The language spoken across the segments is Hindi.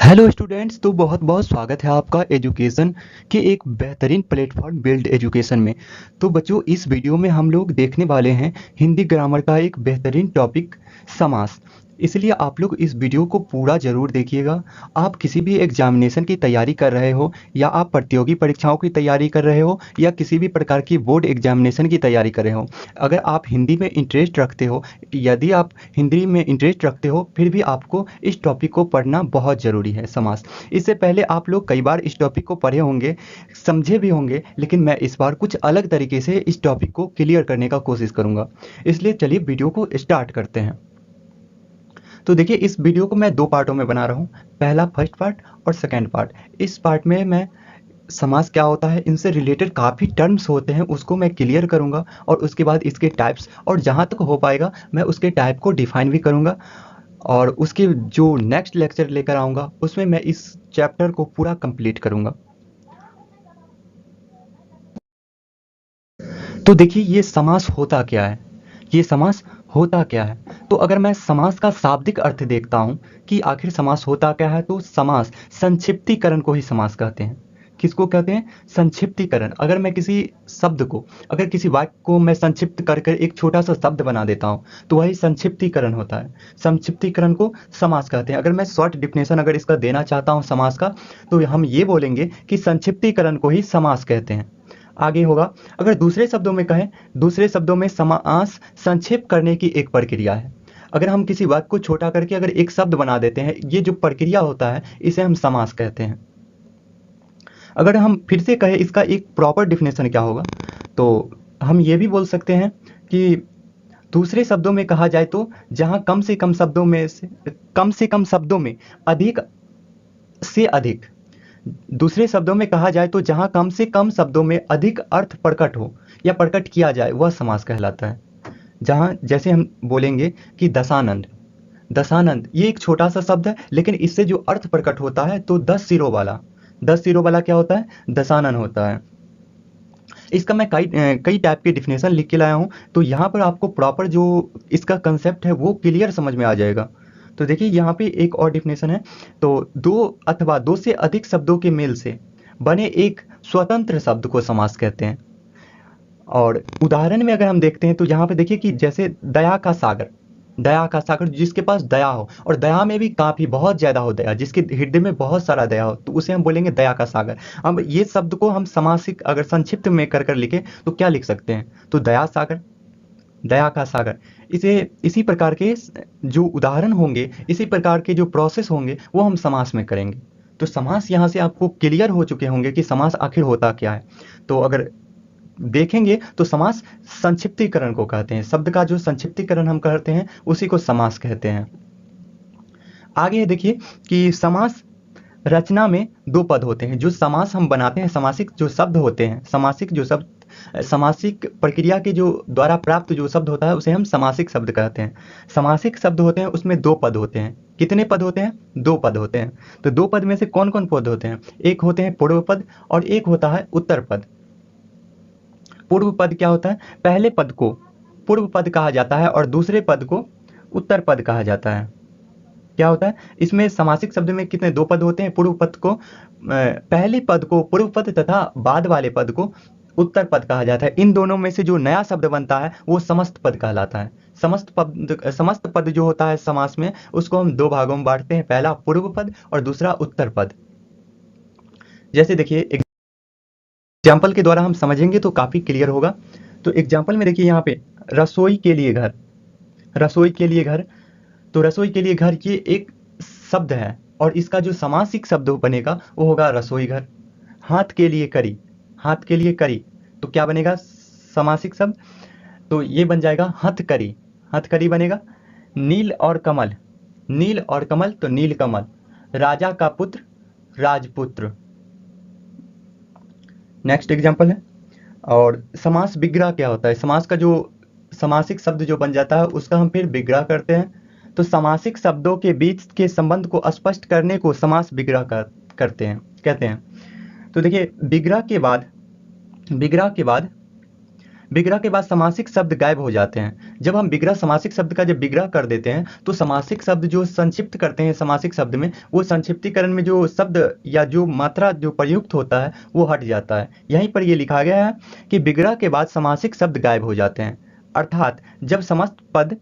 हेलो स्टूडेंट्स, तो बहुत बहुत स्वागत है आपका एजुकेशन के एक बेहतरीन प्लेटफॉर्म बिल्ड एजुकेशन में। तो बच्चों, इस वीडियो में हम लोग देखने वाले हैं हिंदी ग्रामर का एक बेहतरीन टॉपिक, समास। इसलिए आप लोग इस वीडियो को पूरा ज़रूर देखिएगा। आप किसी भी एग्जामिनेशन की तैयारी कर रहे हो, या आप प्रतियोगी परीक्षाओं की तैयारी कर रहे हो, या किसी भी प्रकार की बोर्ड एग्जामिनेशन की तैयारी कर रहे हो, अगर आप हिंदी में इंटरेस्ट रखते हो, यदि आप हिंदी में इंटरेस्ट रखते हो, फिर भी आपको इस टॉपिक को पढ़ना बहुत ज़रूरी है, समास। इससे पहले आप लोग कई बार इस टॉपिक को पढ़े होंगे, समझे भी होंगे, लेकिन मैं इस बार कुछ अलग तरीके से इस टॉपिक को क्लियर करने का कोशिश करूँगा। इसलिए चलिए वीडियो को स्टार्ट करते हैं। तो देखिए, इस वीडियो को मैं दो पार्टों में बना रहा हूँ। पहला फर्स्ट पार्ट और सेकेंड पार्ट। इस पार्ट में मैं समास क्या होता है, इनसे रिलेटेड काफ़ी टर्म्स होते हैं, उसको मैं क्लियर करूँगा, और उसके बाद इसके टाइप्स, और जहाँ तक हो पाएगा मैं उसके टाइप को डिफाइन भी करूँगा। और उसके जो नेक्स्ट लेक्चर लेकर आऊँगा, उसमें मैं इस चैप्टर को पूरा कंप्लीट करूँगा। तो देखिए, ये समास होता क्या है, ये समास होता क्या है। तो अगर मैं समास का शाब्दिक अर्थ देखता हूँ कि आखिर समास होता क्या है, तो समास संक्षिप्तीकरण को ही समास कहते हैं। किसको कहते हैं? संक्षिप्तीकरण। अगर मैं किसी शब्द को, अगर किसी वाक्य को मैं संक्षिप्त करके एक छोटा सा शब्द बना देता हूँ, तो वही संक्षिप्तीकरण होता है। संक्षिप्तीकरण को समास कहते हैं। अगर मैं शॉर्ट डिफिनेशन अगर इसका देना चाहता हूँ समास का, तो हम ये बोलेंगे कि संक्षिप्तीकरण को ही समास कहते हैं। आगे होगा, अगर दूसरे शब्दों में कहें, दूसरे शब्दों में समास संक्षेप करने की एक प्रक्रिया है। अगर हम किसी वाक्य को छोटा करके अगर एक शब्द बना देते हैं, ये जो प्रक्रिया होता है, इसे हम समास कहते हैं। अगर हम फिर से कहें इसका एक प्रॉपर डिफिनेशन क्या होगा, तो हम ये भी बोल सकते हैं कि दूसरे शब्दों में कहा जाए तो जहां कम से कम शब्दों में अधिक से अधिक, दूसरे शब्दों में कहा जाए तो जहां कम से कम शब्दों में अधिक अर्थ प्रकट हो या प्रकट किया जाए, वह समास कहलाता है। जहां जैसे हम बोलेंगे कि दशानंद, दशानंद ये एक छोटा सा शब्द है, लेकिन इससे जो अर्थ प्रकट होता है, तो 10 सिरों वाला क्या होता है? दशानन होता है। इसका मैं कई टाइप के डिफिनेशन लिख के लाया हूँ, तो यहाँ पर आपको प्रॉपर जो इसका कंसेप्ट है वो क्लियर समझ में आ जाएगा। तो देखिए, यहाँ पे एक और डिफिनेशन है। तो दो अथवा दो से अधिक शब्दों के मेल से बने एक स्वतंत्र शब्द को समास कहते हैं। और उदाहरण में अगर हम देखते हैं, तो यहाँ पे देखिए कि जैसे दया का सागर, दया का सागर, जिसके पास दया हो, और दया में भी काफ़ी बहुत ज़्यादा हो, दया जिसके हृदय में बहुत सारा दया हो, तो उसे हम बोलेंगे दया का सागर। अब ये शब्द को हम समासिक अगर संक्षिप्त में कर लिखें, तो क्या लिख सकते हैं? तो दया सागर, दया का सागर। इसे इसी प्रकार के जो उदाहरण होंगे, इसी प्रकार के जो प्रोसेस होंगे, वो हम समास में करेंगे। तो समास यहाँ से आपको क्लियर हो चुके होंगे कि समास आखिर होता क्या है। तो अगर देखेंगे तो समास संक्षिप्तीकरण को कहते हैं। शब्द का जो संक्षिप्तीकरण हम करते हैं, उसी को समास कहते हैं। आगे देखिए कि समास रचना में दो पद होते हैं। जो समास हम बनाते हैं, समासिक जो शब्द होते हैं, समासिक जो शब्द, समासिक प्रक्रिया के जो द्वारा प्राप्त जो शब्द होता है, उसे हम समासिक शब्द कहते हैं। समासिक शब्द होते हैं, उसमें दो पद होते हैं। कितने पद होते हैं? दो पद होते हैं। तो दो पद में से कौन कौन पद होते हैं? एक होते हैं पूर्व पद, और एक होता है उत्तर पद। पूर्व पद क्या होता है? पहले पद को पूर्व पद कहा जाता है, और दूसरे पद को उत्तर पद कहा जाता है। क्या होता है इसमें? समासिक शब्द में कितने? दो पद होते हैं। पूर्व पद को पहले पद को पूर्व पद, तथा बाद वाले पद को उत्तर पद कहा जाता है। इन दोनों में से जो नया शब्द बनता है, वो समस्त पद कहलाता है। समस्त पद जो होता है समास में, उसको हम दो भागों में बांटते हैं। पहला पूर्व पद और दूसरा उत्तर पद। जैसे देखिए, एग्जाम्पल के द्वारा हम समझेंगे तो काफ़ी क्लियर होगा। तो एग्जाम्पल में देखिए, यहाँ पे रसोई के लिए घर, रसोई के लिए घर। तो रसोई के लिए घर ये एक शब्द है, और इसका जो समासिक शब्द बनेगा वो होगा रसोई घर। हाथ के लिए करी, हाथ के लिए करी, तो क्या बनेगा समासिक शब्द? तो ये बन जाएगा हथकरी, हथकरी बनेगा। नील और कमल, नील और कमल, तो नील कमल। राजा का पुत्र, राजपुत्र। नेक्स्ट एग्जाम्पल है। और समास विग्रह क्या होता है? समास का जो समासिक शब्द जो बन जाता है, उसका हम फिर विग्रह करते हैं। तो समासिक शब्दों के बीच के संबंध को स्पष्ट करने को समास विग्रह करते हैं, कहते हैं। तो देखिए, विग्रह के बाद विग्रह के बाद समासिक शब्द गायब हो जाते हैं। जब हम विग्रह समासिक शब्द का जब विग्रह कर देते हैं तो समासिक शब्द जो संक्षिप्त करते हैं समासिक शब्द में, वो संक्षिप्तीकरण में जो शब्द या जो मात्रा जो प्रयुक्त होता है वो हट जाता है। यहीं पर ये लिखा गया है कि विग्रह के बाद समासिक शब्द गायब हो जाते हैं, अर्थात जब समस्त पद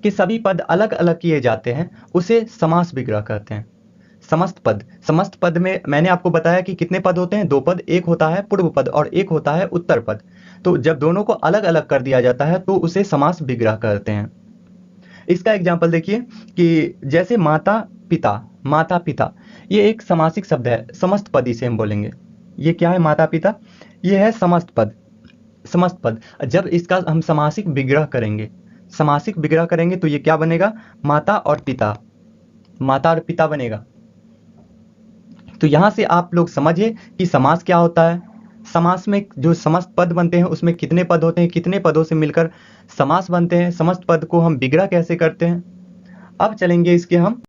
के सभी पद अलग अलग किए जाते हैं उसे समास विग्रह कहते हैं। समस्त पद में मैंने आपको बताया कि कितने पद होते हैं, दो पद, एक होता है पूर्व पद और एक होता है उत्तर पद। तो जब दोनों को अलग अलग कर दिया जाता है तो उसे समास विग्रह कहते हैं। इसका एग्जाम्पल देखिए कि जैसे माता पिता ये एक समासिक शब्द है, समस्त पद इसे हम बोलेंगे। ये क्या है? माता पिता, ये है समस्त पद। जब इसका हम समासिक विग्रह करेंगे तो ये क्या बनेगा? माता और पिता बनेगा। तो यहां से आप लोग समझिए कि समास क्या होता है। समास में जो समस्त पद बनते हैं उसमें कितने पद होते हैं, कितने पदों से मिलकर समास बनते हैं, समस्त पद को हम विग्रह कैसे करते हैं। अब चलेंगे इसके हम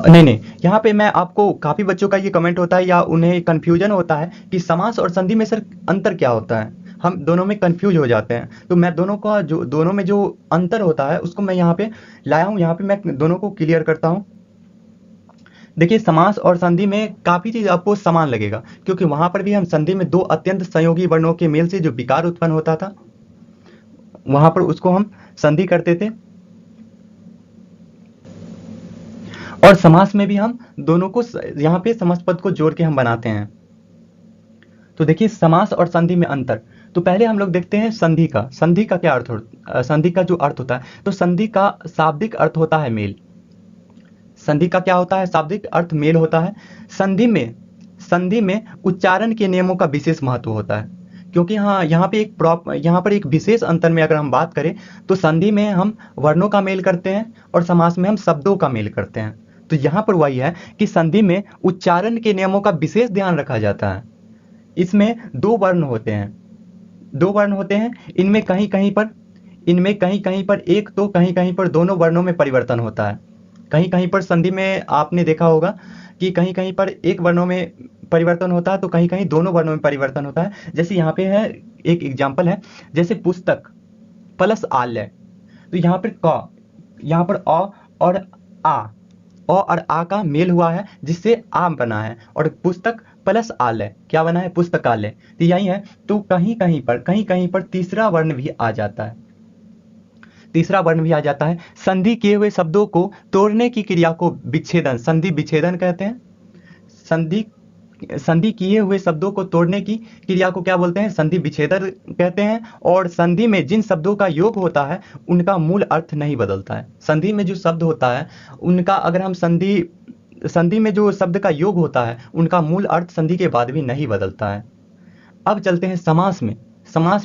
नहीं, यहाँ पे मैं आपको, काफी बच्चों का ये कमेंट होता है या उन्हें कंफ्यूजन होता है कि समास और संधि में सर अंतर क्या होता है, हम दोनों में कंफ्यूज हो जाते हैं। तो मैं दोनों में जो अंतर होता है उसको मैं यहाँ पे लाया हूँ, यहाँ पे मैं दोनों को क्लियर करता हूँ। देखिए समास और संधि में काफी चीज आपको समान लगेगा, क्योंकि वहां पर भी हम संधि में दो अत्यंत संयोगी वर्णों के मेल से जो विकार उत्पन्न होता था वहां पर उसको हम संधि करते थे, और समास में भी हम दोनों को यहाँ पे समस्त पद को जोड़ के हम बनाते हैं। तो देखिए समास और संधि में अंतर। तो पहले हम लोग देखते हैं संधि का क्या अर्थ संधि का जो अर्थ होता है, तो संधि का शाब्दिक अर्थ होता है मेल। संधि का क्या होता है? शाब्दिक अर्थ मेल होता है। संधि में उच्चारण के नियमों का विशेष महत्व होता है, क्योंकि हाँ यहाँ पर एक विशेष अंतर में अगर हम बात करें तो संधि में हम वर्णों का मेल करते हैं और समास में हम शब्दों का मेल करते हैं। तो यहाँ पर वही है कि संधि में उच्चारण के नियमों का विशेष ध्यान रखा जाता है। इसमें दो वर्ण होते हैं, इनमें कहीं कहीं पर एक, तो कहीं कहीं पर दोनों वर्णों में परिवर्तन होता है। कहीं कहीं पर संधि में आपने देखा होगा कि कहीं कहीं पर एक वर्णों में परिवर्तन होता है तो कहीं कहीं दोनों वर्णों में परिवर्तन होता है। जैसे यहाँ पे है एक एग्जाम्पल है, जैसे पुस्तक प्लस आलय। तो यहाँ पर अ और आ का मेल हुआ है जिससे आम बना है, और पुस्तक प्लस आलय क्या बना है? पुस्तकालय। तो यही है। तो कहीं कहीं पर तीसरा वर्ण भी आ जाता है। संधि किए हुए शब्दों को तोड़ने की क्रिया को संधि विच्छेदन कहते हैं। संधि किए हुए शब्दों को तोड़ने की क्रिया को क्या बोलते हैं? संधि विच्छेदन कहते हैं। और संधि में जिन शब्दों का योग होता है उनका मूल अर्थ नहीं बदलता है। संधि में जो शब्द होता है उनका, अगर हम संधि में जो शब्द का योग होता है उनका मूल अर्थ संधि के बाद भी नहीं बदलता है। अब चलते हैं समास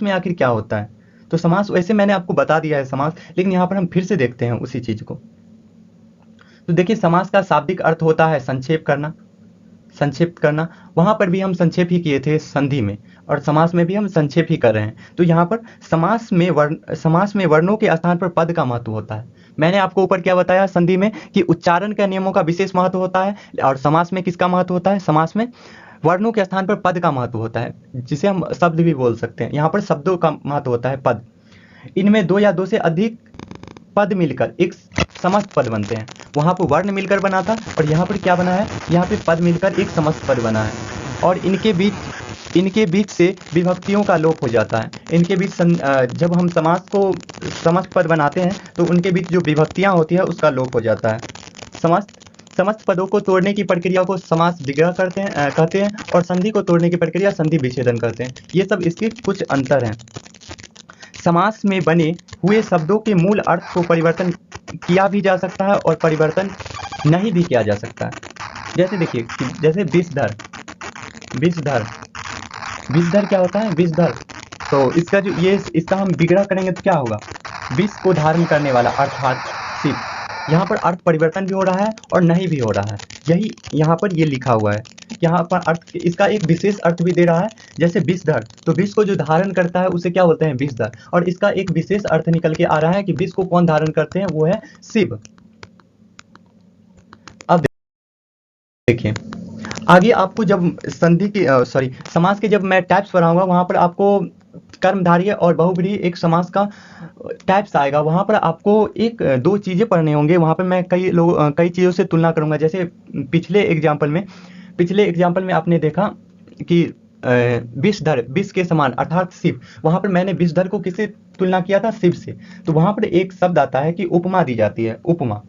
में आखिर क्या होता है। तो समास, वैसे मैंने आपको बता दिया है समास, लेकिन यहाँ पर हम फिर से देखते हैं उसी चीज को। तो देखिए समास का शाब्दिक अर्थ होता है संक्षेप करना। वहां पर भी हम संक्षेप ही किए थे संधि में, और समास में भी हम संक्षेप ही कर रहे हैं। तो यहाँ पर समास में वर्णों के स्थान पर पद का महत्व होता है। मैंने आपको ऊपर क्या बताया संधि में कि उच्चारण के नियमों का विशेष महत्व होता है, और समास में किसका महत्व होता है? समास में वर्णों के स्थान पर पद का महत्व होता है, जिसे हम शब्द भी बोल सकते हैं। यहाँ पर शब्दों का महत्व होता है पद। इनमें दो या दो से अधिक पद मिलकर एक समस्त पद बनते हैं। वहां पर वर्ण मिलकर बना था, और यहाँ पर क्या बना है? यहाँ पे पद मिलकर एक समस्त पद बना है, और इनके बीच से विभक्तियों का लोप हो जाता है। जब हम समास को समस्त पद बनाते हैं तो उनके बीच जो विभक्तियां होती है उसका लोप हो जाता है। समस्त पदों को तोड़ने की प्रक्रिया को समास विग्रह कहते हैं, और संधि को तोड़ने की प्रक्रिया संधि विच्छेदन कहते हैं। ये सब इसके कुछ अंतर हैं। समास में बने हुए शब्दों के मूल अर्थ को परिवर्तन किया भी जा सकता है और परिवर्तन नहीं भी किया जा सकता है। जैसे देखिए, जैसे विषधर क्या होता है? विषधर, तो इसका हम विग्रह करेंगे तो क्या होगा? विष को धारण करने वाला, अर्थात शिव। यहाँ पर अर्थ परिवर्तन भी हो रहा है और नहीं भी हो रहा है, यही यहाँ पर ये लिखा हुआ है। यहाँ पर अर्थ, इसका एक विशेष अर्थ भी दे रहा है, जैसे विषधर, तो विष को जो धारण करता है उसे क्या बोलते हैं? विषधर। और इसका एक विशेष अर्थ निकल के आ रहा है कि विष को कौन धारण करते हैं? वो है शिव। अब देखिए, आगे आपको जब संधि की सॉरी समास के जब मैं टाइप्स पढ़ाऊंगा वहां पर आपको कर्मधारय और बहुब्रीहि एक समास का टाइप्स आएगा। वहां पर आपको एक दो चीजें पढ़ने होंगे। वहां पर मैं कई चीजों से तुलना करूंगा। जैसे पिछले एग्जाम्पल में आपने देखा कि विषधर, विष के समान अर्थात शिव। वहां पर मैंने विषधर को किससे तुलना किया था? शिव से। तो वहां पर एक शब्द आता है कि उपमा दी जाती है, उपमा।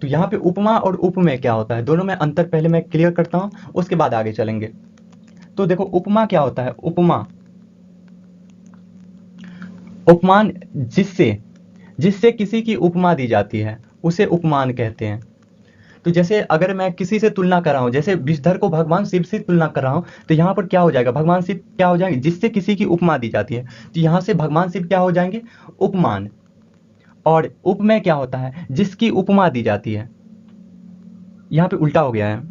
तो यहाँ पे उपमा और उपमेय क्या होता है, दोनों में अंतर पहले मैं क्लियर करता हूँ, उसके बाद आगे चलेंगे। तो देखो उपमा क्या होता है। उपमा, उपमान जिससे जिससे किसी की उपमा दी जाती है उसे उपमान कहते हैं। तो जैसे अगर मैं किसी से तुलना कर रहा हूँ, जैसे विषधर को भगवान शिव से तुलना कर रहा हूँ, तो यहाँ पर क्या हो जाएगा, भगवान शिव क्या हो जाएंगे, जिससे किसी की उपमा दी जाती है, तो यहाँ से भगवान शिव क्या हो जाएंगे, उपमान। और उपमेय क्या होता है, जिसकी उपमा दी जाती है। यहाँ पे उल्टा हो गया है।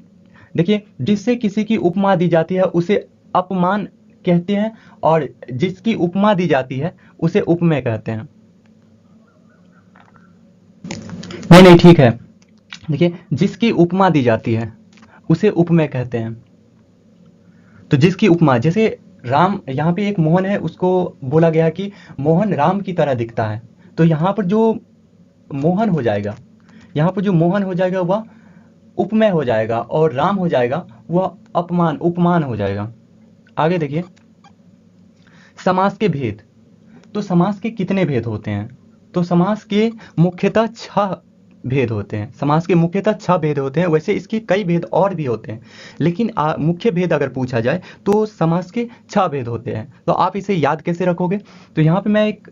देखिए, जिससे किसी की उपमा दी जाती है उसे अपमान कहते हैं, और जिसकी उपमा दी जाती है उसे उपमेय कहते हैं। नहीं नहीं, ठीक है। देखिए, जिसकी उपमा दी जाती है उसे उपमेय कहते हैं। तो जिसकी उपमा, जैसे राम, यहाँ पे एक मोहन है, उसको बोला गया कि मोहन राम की तरह दिखता है। तो यहाँ पर जो मोहन हो जाएगा, यहाँ पर जो मोहन हो जाएगा वह उपमेय हो जाएगा, और राम हो जाएगा वह अपमान, उपमान हो जाएगा। आगे देखिए, समास के भेद। तो समास के कितने भेद होते हैं? तो समास के मुख्यतः 6 भेद होते हैं। समास के मुख्यतः 6 भेद होते हैं। वैसे इसके कई भेद और भी होते हैं, लेकिन मुख्य भेद अगर पूछा जाए तो समास के 6 भेद होते हैं। तो आप इसे याद कैसे रखोगे? तो यहाँ पे मैं एक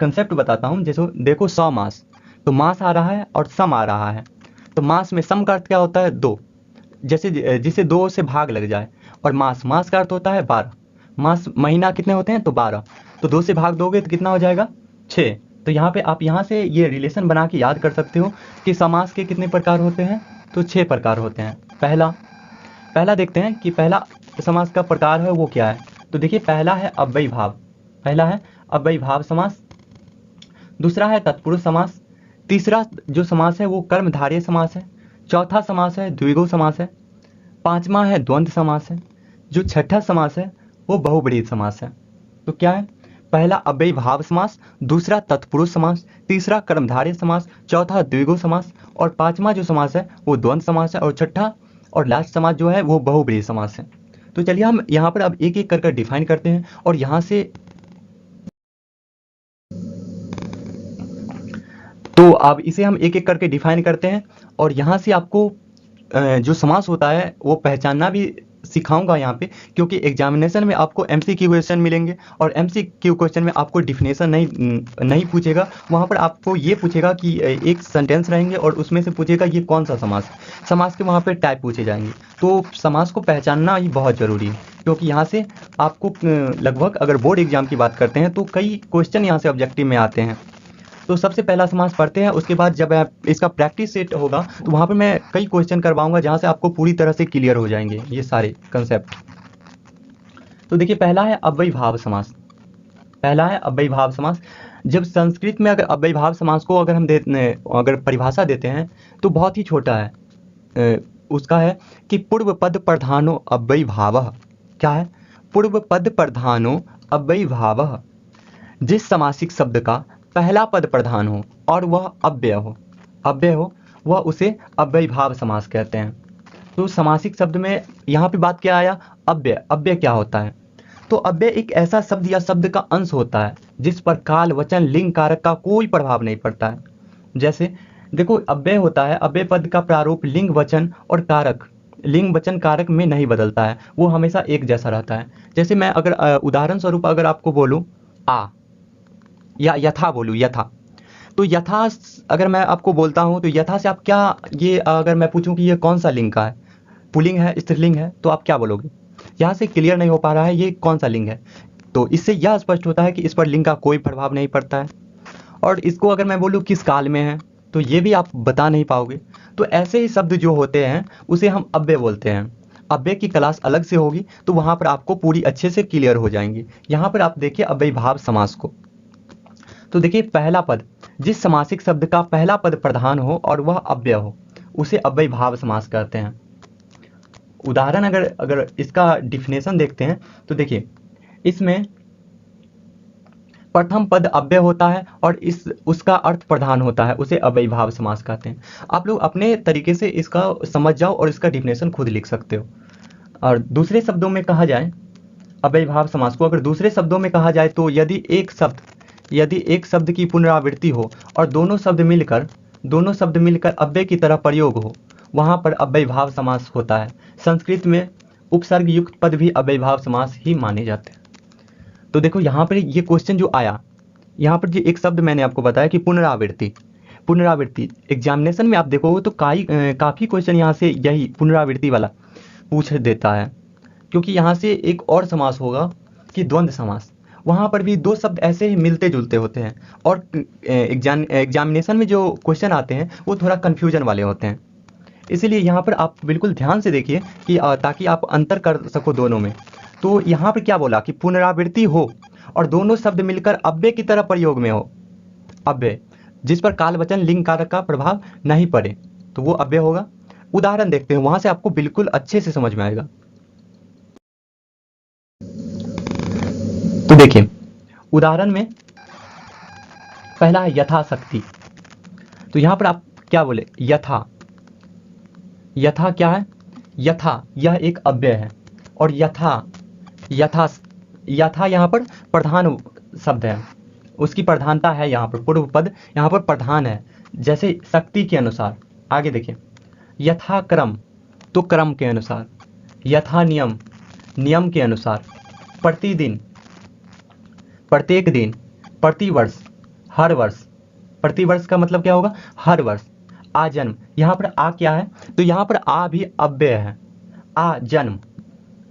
कंसेप्ट बताता हूँ। जैसे देखो, समास, तो मास आ रहा है और सम आ रहा है। तो मास में सम का अर्थ क्या होता है? 2। जैसे जिसे 2 से भाग लग जाए। और मास, मास का अर्थ होता है 12। मास, महीना कितने होते हैं? तो 12। तो 2 से भाग दोगे तो कितना हो जाएगा? 6। तो यहाँ पे आप यहाँ से ये रिलेशन बना के याद कर सकते हो कि समास के कितने प्रकार होते हैं। तो 6 प्रकार होते हैं। पहला पहला देखते हैं कि पहला समास का प्रकार है वो क्या है। तो देखिए, पहला है अव्ययी भाव। पहला है अव्ययी भाव समास। दूसरा है तत्पुरुष समास। तीसरा जो समास है वो कर्मधारय समास है। चौथा समास है द्विगु समास है। पांचवा है द्वंद्व समास है। जो छठा समास है वो बहुब्रीहि समास है। तो क्या है? पहला अव्ययी भाव समास, दूसरा तत्पुरुष समास, तीसरा कर्मधारय समास, चौथा द्विगु समास, और पांचवा जो समास है वो द्वंद्व समास है, और छठा और लास्ट समास जो है वो बहुब्रीहि समास है। तो चलिए हम यहाँ पर अब एक एक कर डिफाइन करते हैं, और यहाँ से तो अब इसे हम एक एक करके डिफाइन करते हैं, और यहाँ से आपको जो समास होता है वो पहचानना भी सिखाऊंगा यहाँ पे, क्योंकि एग्जामिनेशन में आपको एमसीक्यू क्वेश्चन मिलेंगे, और एमसीक्यू क्वेश्चन में आपको डिफिनेशन नहीं पूछेगा। वहाँ पर आपको ये पूछेगा कि एक सेंटेंस रहेंगे और उसमें से पूछेगा ये कौन सा समास है। समास के वहाँ पे टाइप पूछे जाएंगे। तो समास को पहचानना ही बहुत ज़रूरी है, क्योंकि यहाँ से आपको लगभग, अगर बोर्ड एग्जाम की बात करते हैं तो कई क्वेश्चन यहाँ से ऑब्जेक्टिव में आते हैं। तो सबसे पहला समास पढ़ते हैं, उसके बाद जब आप इसका प्रैक्टिस सेट होगा तो वहाँ पर मैं कई क्वेश्चन करवाऊंगा जहाँ से आपको पूरी तरह से क्लियर हो जाएंगे ये सारे कंसेप्ट। तो देखिए, पहला है अव्ययी भाव समास। पहला है अव्ययी भाव समास। जब संस्कृत में अगर अव्ययी भाव समास को अगर अगर परिभाषा देते हैं तो बहुत ही छोटा है। उसका है कि पूर्व पद प्रधानो अव्ययी भावः। क्या है? पूर्व पद प्रधानो अव्ययी भावः। जिस समासिक शब्द का पहला पद प्रधान हो और वह अव्यय हो, वह उसे अव्ययी भाव समास कहते हैं। तो समासिक शब्द में यहाँ पे बात क्या आया? अव्यय। अव्यय क्या होता है? तो अव्यय एक ऐसा शब्द या शब्द का अंश होता है जिस पर काल, वचन, लिंग, कारक का कोई प्रभाव नहीं पड़ता है। जैसे देखो, अव्यय होता है, अव्यय पद का प्रारूप लिंग, वचन और कारक, लिंग, वचन, कारक में नहीं बदलता है, वो हमेशा एक जैसा रहता है। जैसे मैं अगर उदाहरण स्वरूप अगर आपको बोलूँ आ, या यथा बोलूँ, यथा, तो यथा अगर मैं आपको बोलता हूँ तो यथा से आप क्या, ये अगर मैं पूछूं कि ये कौन सा लिंग का है, पुल्लिंग है, स्त्रीलिंग है, तो आप क्या बोलोगे? यहाँ से क्लियर नहीं हो पा रहा है ये कौन सा लिंग है। तो इससे यह स्पष्ट होता है कि इस पर लिंग का कोई प्रभाव नहीं पड़ता है। और इसको अगर मैं बोलूँ किस काल में है, तो ये भी आप बता नहीं पाओगे। तो ऐसे ही शब्द जो होते हैं उसे हम अव्यय बोलते हैं। अव्यय की क्लास अलग से होगी, तो वहाँ पर आपको पूरी अच्छे से क्लियर हो जाएंगी। यहाँ पर आप देखिए अव्ययी भाव समास को। तो देखिए, पहला पद, जिस समासिक शब्द का पहला पद प्रधान हो और वह अव्यय हो उसे अव्ययी भाव समास कहते हैं। उदाहरण अगर अगर इसका डिफिनेशन देखते हैं तो देखिए, इसमें प्रथम पद अव्यय होता है और इस उसका अर्थ प्रधान होता है, उसे अव्ययीभाव समास कहते हैं। आप लोग अपने तरीके से इसका समझ जाओ और इसका डिफिनेशन खुद लिख सकते हो। और दूसरे शब्दों में कहा जाए अव्ययीभाव समास को, अगर दूसरे शब्दों में कहा जाए तो यदि एक शब्द की पुनरावृत्ति हो और दोनों शब्द मिलकर अव्यय की तरह प्रयोग हो, वहां पर अव्ययीभाव समास होता है। संस्कृत में उपसर्ग युक्त पद भी अव्ययीभाव समास ही माने जाते हैं। तो देखो यहाँ पर ये क्वेश्चन जो आया, यहाँ पर जो एक शब्द मैंने आपको बताया कि पुनरावृत्ति एग्जामिनेशन में आप देखोगे तो काफ़ी क्वेश्चन यहाँ से यही पुनरावृत्ति वाला पूछ देता है, क्योंकि यहाँ से एक और समास होगा कि द्वंद्व समास। वहाँ पर भी दो शब्द ऐसे ही मिलते जुलते होते हैं और एग्जामिनेशन में जो क्वेश्चन आते हैं वो थोड़ा कन्फ्यूजन वाले होते हैं। इसीलिए यहाँ पर आप बिल्कुल ध्यान से देखिए कि ताकि आप अंतर कर सको दोनों में। तो यहाँ पर क्या बोला कि पुनरावृत्ति हो और दोनों शब्द मिलकर अव्यय की तरह प्रयोग में हो, अव्यय जिस पर काल वचन लिंग कारक का प्रभाव नहीं पड़े, तो वो अव्यय होगा। उदाहरण देखते हैं, वहां से आपको बिल्कुल अच्छे से समझ में आएगा। तो देखिए उदाहरण में पहला है यथाशक्ति। तो यहां पर आप क्या बोले, यथा क्या है, यथा यह एक अव्यय है और यथा यहाँ पर प्रधान शब्द है, उसकी प्रधानता है, यहाँ पर पूर्व पद यहाँ पर प्रधान है, जैसे शक्ति के अनुसार। आगे देखिए, यथा क्रम तो क्रम के अनुसार, यथा नियम नियम के अनुसार, प्रतिदिन प्रत्येक दिन, प्रतिवर्ष हर वर्ष, प्रतिवर्ष का मतलब क्या होगा, हर वर्ष। आजन्म, यहाँ पर आ क्या है, तो यहाँ पर आ भी अव्यय है।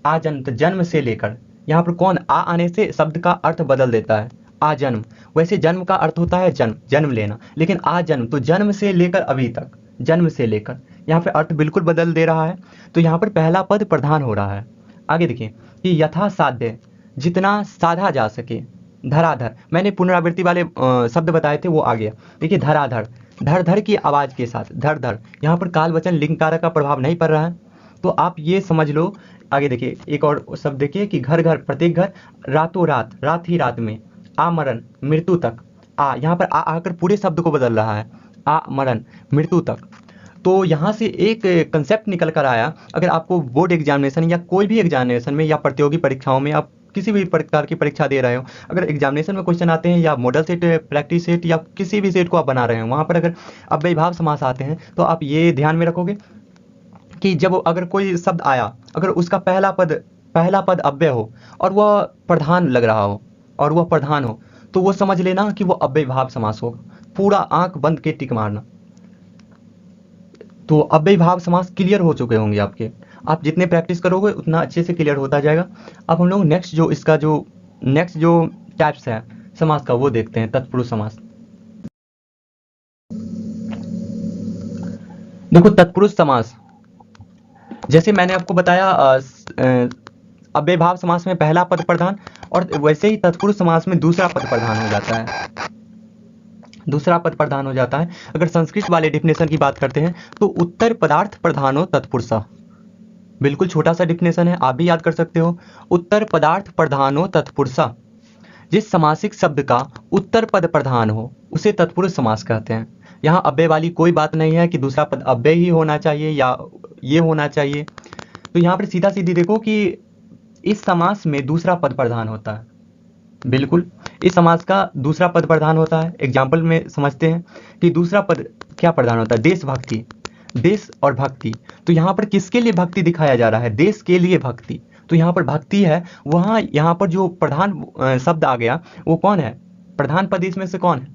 आजन्म तो जन्म से लेकर, यहाँ पर कौन, आ आने से शब्द का अर्थ बदल देता है, आजन्म। वैसे जन्म का अर्थ होता है जन्म लेना, लेकिन आजन्म तो जन्म से लेकर अभी तक, जन्म से लेकर, यहाँ पे अर्थ बिल्कुल बदल दे रहा है। तो यहाँ पर पहला पद प्रधान हो रहा है। आगे देखिए कि यथा साध्य जितना साधा जा सके, धराधर मैंने पुनरावृत्ति वाले शब्द बताए थे वो आ गया। देखिए धराधर, धर की आवाज के साथ धर, यहाँ पर काल वचन लिंग कारक का प्रभाव नहीं पड़ रहा है, तो आप ये समझ लो। आगे देखिए एक और शब्द देखिए कि घर प्रत्येक घर, रातों रात ही रात में, आमरण मृत्यु तक। यहाँ पर आकर पूरे शब्द को बदल रहा है, आमरण मृत्यु तक। तो यहाँ से एक कंसेप्ट निकल कर आया, अगर आपको बोर्ड एग्जामिनेशन या कोई भी एग्जामिनेशन में या प्रतियोगी परीक्षाओं में, आप किसी भी प्रकार की परीक्षा दे रहे हो, अगर एग्जामिनेशन में क्वेश्चन आते हैं या मॉडल सेट, प्रैक्टिस सेट या किसी भी सेट को आप बना रहे हो, वहाँ पर अगर अव्ययीभाव समास आते हैं तो आप ये ध्यान में रखोगे कि जब अगर कोई शब्द आया, अगर उसका पहला पद अव्यय हो और वह प्रधान लग रहा हो और वह प्रधान हो, तो वो समझ लेना कि वो अव्ययीभाव समास होगा। पूरा आंख बंद के टिक मारना। तो अव्ययीभाव समास क्लियर हो चुके होंगे आपके, आप जितने प्रैक्टिस करोगे उतना अच्छे से क्लियर होता जाएगा। अब हम लोग नेक्स्ट जो टाइप्स है समास का वो देखते हैं, तत्पुरुष समास। देखो तत्पुरुष समास, जैसे मैंने आपको बताया अव्ययीभाव समास में पहला पद प्रधान, और वैसे ही तत्पुरुष समास में दूसरा पद प्रधान हो जाता है। अगर संस्कृत वाले डिफिनेशन की बात करते हैं तो उत्तर पदार्थ प्रधानो तत्पुरुषः, बिल्कुल छोटा सा डिफिनेशन है, आप भी याद कर सकते हो। उत्तर पदार्थ प्रधानो तत्पुरुषः, जिस समासिक शब्द का उत्तर पद प्रधान हो उसे तत्पुरुष समास कहते हैं। यहाँ अव्यय वाली कोई बात नहीं है कि दूसरा पद अव्यय ही होना चाहिए या ये होना चाहिए। तो यहाँ पर सीधा सीधी देखो कि इस समास में दूसरा पद प्रधान होता है, बिल्कुल इस समास का दूसरा पद प्रधान होता है। एग्जाम्पल में समझते हैं कि दूसरा पद क्या प्रधान होता है, देशभक्ति, देश और भक्ति। तो यहाँ पर किसके लिए भक्ति दिखाया जा रहा है, देश के लिए भक्ति। तो यहाँ पर भक्ति है, वहाँ यहाँ पर जो प्रधान शब्द आ गया वो कौन है, प्रधान पद इसमें से कौन है,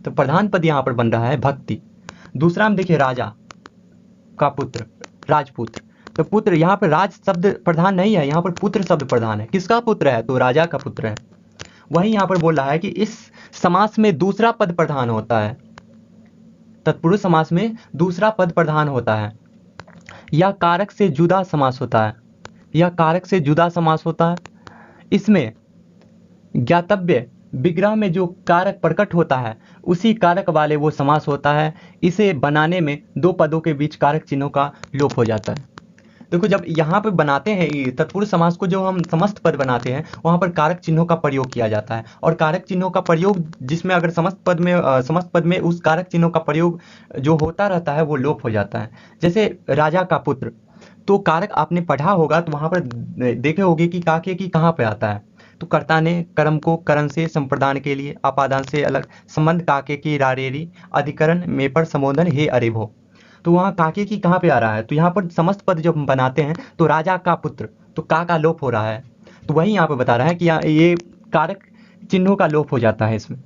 तो प्रधान पद यहाँ पर बन रहा है भक्ति। दूसरा हम देखिए राजा का पुत्र, राजपुत्र। तो पुत्र, यहाँ पर राज शब्द प्रधान नहीं है, यहाँ पर पुत्र शब्द प्रधान है। किसका पुत्र है, तो राजा का पुत्र है। वही यहाँ पर बोल रहा है कि इस समास में दूसरा पद प्रधान होता है, तत्पुरुष समास में दूसरा पद प्रधान होता है, या कारक से जुदा समास होता है, इसमें ज्ञातव्य विग्रह में जो कारक प्रकट होता है उसी कारक वाले वो समास होता है। इसे बनाने में दो पदों के बीच कारक चिन्हों का लोप हो जाता है। देखो जब यहाँ पे बनाते हैं ये तत्पुरुष समास को, जो हम समस्त पद बनाते हैं वहाँ पर कारक चिन्हों का प्रयोग किया जाता है, और कारक चिन्हों का प्रयोग जिसमें अगर समस्त पद में उस कारक चिन्हों का प्रयोग जो होता रहता है वो लोप हो जाता है। जैसे राजा का पुत्र, तो कारक आपने पढ़ा होगा तो वहाँ पर देखे होगे कि काके की कहाँ पे आता है, तो कर्ता ने कर्म को करण से संप्रदान के लिए अपादान से अलग संबंध काके की रारेरी अधिकरण में पर संबोधन हे अरे भो, तो वहाँ काके की कहाँ पे आ रहा है, तो यहाँ पर समस्त पद जब हम बनाते हैं तो राजा का पुत्र, तो का लोप हो रहा है, तो वही यहाँ पे बता रहा है कि ये कारक चिन्हों का लोप हो जाता है इसमें।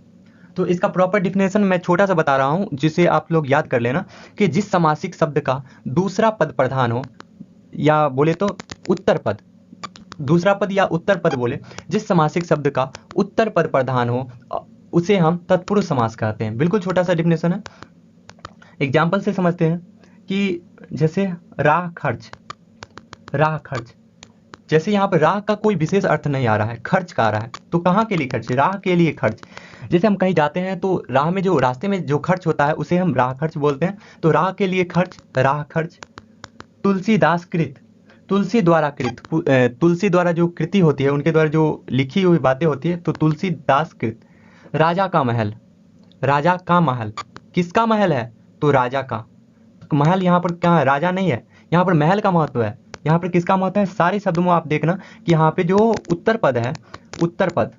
तो इसका प्रॉपर डिफिनेशन मैं छोटा सा बता रहा हूँ जिसे आप लोग याद कर लेना कि जिस समासिक शब्द का दूसरा पद प्रधान हो, या बोले तो उत्तर पद, दूसरा पद या उत्तर पद बोले, जिस समासिक शब्द का उत्तर पद प्रधान हो उसे हम तत्पुरुष समास कहते हैं। बिल्कुल छोटा सा डिफिनेशन है, एग्जाम्पल से समझते हैं कि जैसे राह खर्च, राह खर्च, जैसे यहाँ पर राह का कोई विशेष अर्थ नहीं आ रहा है, खर्च का आ रहा है, तो कहाँ के लिए खर्च, राह के लिए खर्च। जैसे हम कहीं जाते हैं तो राह में जो रास्ते में जो खर्च होता है उसे हम राह खर्च बोलते हैं, तो राह के लिए खर्च, राह खर्च। तुलसीदास कृत, तुलसी द्वारा कृत, तुलसी द्वारा जो कृति होती है, उनके द्वारा जो लिखी हुई बातें होती है, तो तुलसीदास कृत। राजा का महल, राजा का महल, किसका महल है, तो राजा का। महल यहाँ पर क्या है, राजा नहीं है, यहाँ पर महल का महत्व है। यहाँ पर किसका महत्व है, सारे शब्दों में आप देखना कि यहाँ पे जो उत्तर पद है, उत्तर पद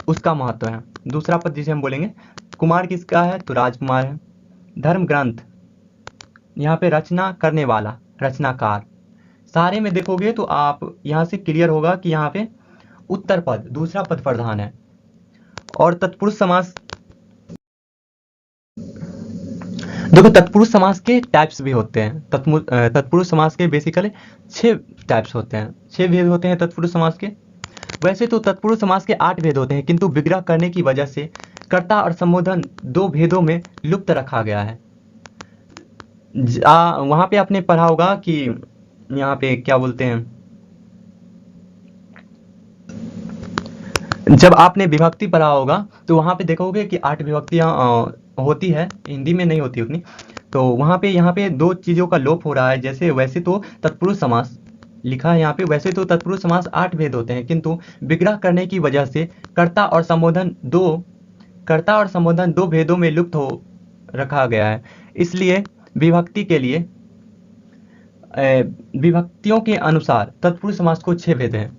उसका महत्व है। दूसरा पद जिसे हम बोलेंगे, कुमार किसका है, तो राजकुमार है। धर्म ग्रंथ, यहाँ पे रचना करने वाला, रचनाकार। सारे में देखोगे तो आप यहाँ से क्लियर होगा कि यहाँ पे उत्तर पद दूसरा पद प्रधान है। और तत्पुरुष समास, देखो तत्पुरुष समास के टाइप्स भी होते हैं। तत्पुरुष समास के बेसिकली 6 टाइप्स होते हैं, 6 भेद होते हैं तत्पुरुष समास के। वैसे तो तत्पुरुष समास के 8 भेद होते हैं, किंतु विग्रह करने की वजह से कर्ता और संबोधन 2 भेदों में लुप्त रखा गया है। वहां पे आपने पढ़ा होगा कि यहाँ पे क्या बोलते हैं, जब आपने विभक्ति पढ़ा होगा तो वहां पे देखोगे कि 8 विभक्तियां होती है, हिंदी में नहीं होती उतनी, तो वहां पे यहाँ पे 2 चीजों का लोप हो रहा है। जैसे वैसे तो तत्पुरुष समास लिखा है यहाँ पे, वैसे तो तत्पुरुष समास 8 भेद होते हैं, किंतु विग्रह करने की वजह से कर्ता और संबोधन 2 भेदों में लुप्त हो रखा गया है। इसलिए विभक्ति के लिए विभक्तियों के अनुसार तत्पुरुष समास को 6 भेद हैं।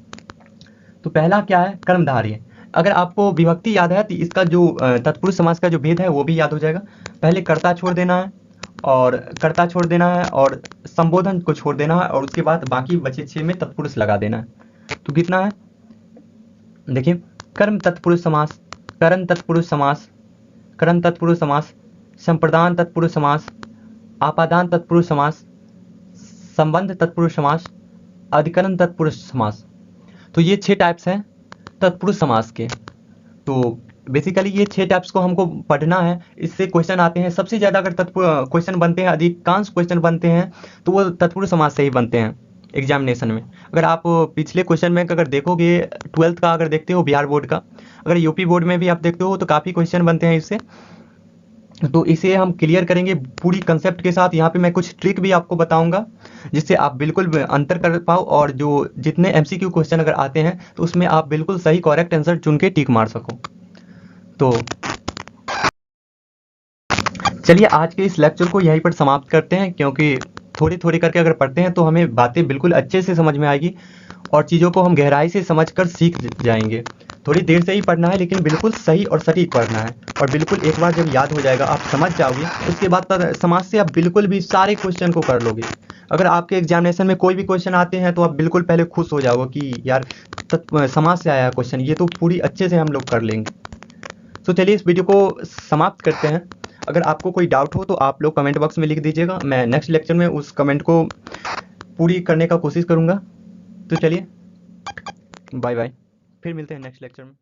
तो पहला क्या है, कर्मधारय। अगर आपको विभक्ति याद है तो इसका जो तत्पुरुष समास का जो भेद है वो भी याद हो जाएगा। पहले कर्ता छोड़ देना है, और कर्ता छोड़ देना है, और संबोधन को छोड़ देना है, और उसके बाद बाकी बचे 6 में तत्पुरुष लगा देना है। तो कितना है, देखिए, कर्म तत्पुरुष समास, करण तत्पुरुष समास, करण तत्पुरुष समास, संप्रदान तत्पुरुष समास, आपादान तत्पुरुष समास, संबंध तत्पुरुष समास, अधिकरण तत्पुरुष समास। तो ये 6 टाइप्स हैं तत्पुरुष समास के। तो बेसिकली ये 6 टाइप्स को हमको पढ़ना है, इससे क्वेश्चन आते हैं। सबसे ज़्यादा अगर क्वेश्चन बनते हैं, अधिकांश क्वेश्चन बनते हैं तो वो तत्पुरुष समास से ही बनते हैं एग्जामिनेशन में। अगर आप पिछले क्वेश्चन में अगर देखोगे, 12th का अगर देखते हो बिहार बोर्ड का, अगर यूपी बोर्ड में भी आप देखते हो तो काफ़ी क्वेश्चन बनते हैं इससे। तो इसे हम क्लियर करेंगे पूरी कंसेप्ट के साथ। यहाँ पे मैं कुछ ट्रिक भी आपको बताऊंगा जिससे आप बिल्कुल अंतर कर पाओ, और जो जितने एमसीक्यू क्वेश्चन अगर आते हैं तो उसमें आप बिल्कुल सही करेक्ट आंसर चुन के टिक मार सको। तो चलिए आज के इस लेक्चर को यहीं पर समाप्त करते हैं, क्योंकि थोड़ी थोड़ी करके अगर पढ़ते हैं तो हमें बातें बिल्कुल अच्छे से समझ में आएगी और चीज़ों को हम गहराई से समझकर सीख जाएंगे। थोड़ी देर से ही पढ़ना है, लेकिन बिल्कुल सही और सटीक पढ़ना है, और बिल्कुल एक बार जब याद हो जाएगा, आप समझ जाओगे, उसके बाद समाज से आप बिल्कुल भी सारे क्वेश्चन को कर लोगे। अगर आपके एग्जामिनेशन में कोई भी क्वेश्चन आते हैं तो आप बिल्कुल पहले खुश हो जाओगे कि यार समाज से आया क्वेश्चन, ये तो पूरी अच्छे से हम लोग कर लेंगे। तो चलिए इस वीडियो को समाप्त करते हैं। अगर आपको कोई डाउट हो तो आप लोग कमेंट बॉक्स में लिख दीजिएगा, मैं नेक्स्ट लेक्चर में उस कमेंट को पूरी करने का कोशिश करूँगा। तो चलिए बाय बाय, फिर मिलते हैं नेक्स्ट लेक्चर में।